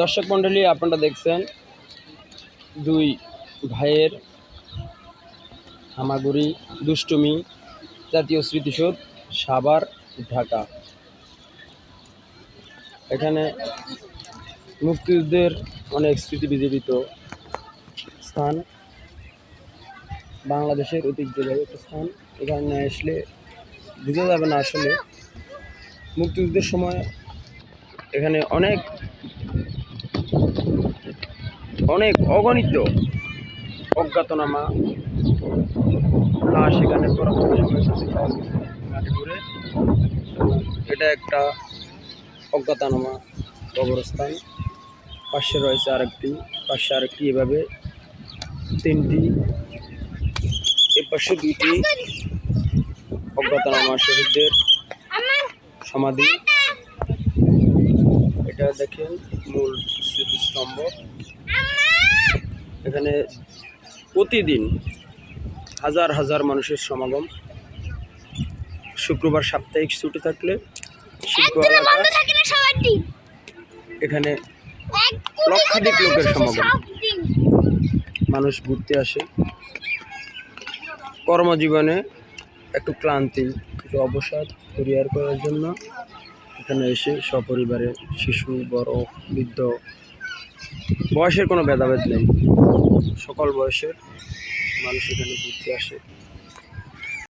দর্শক মণ্ডলী, আপনারা দেখছেন দুই ভাইয়ের হামাগুড়ি দুষ্টুমি, জাতীয় স্মৃতিসৌধ, সাভার, ঢাকা। এখানে মুক্তিযুদ্ধের অনেক স্মৃতি বিজড়িত স্থান, বাংলাদেশের ঐতিহ্যবাহী একটা স্থান। এখানে আসলে বোঝা যাবে না আসলে মুক্তিযুদ্ধের সময় এখানে অনেক অগণিত অজ্ঞাতনামা লাশ এখানে পরবর্তী সময় মাটি ঘুরে। এটা একটা অজ্ঞাতনামা কবরস্থান। পাশে রয়েছে আরেকটি, এভাবে তিনটি, এর পাশে দুইটি অজ্ঞাতনামা শহীদদের সমাধি। এটা দেখেন মূল স্মৃতিস্তম্ভ। এখানে প্রতিদিন হাজার হাজার মানুষের সমাগম। শুক্রবার সাপ্তাহিক ছুটি থাকলে এখানে লক্ষাধিক লোকের সমাগম। মানুষ ঘুরতে আসে, কর্মজীবনে একটু ক্লান্তি, একটু অবসাদ পরিহার করার জন্য এখানে এসে সপরিবারে শিশু, বড়, বৃদ্ধ, বয়সের কোনো ভেদাভেদ নেই, সকল বয়সের মানুষ এখানে ঘুরতে আসে।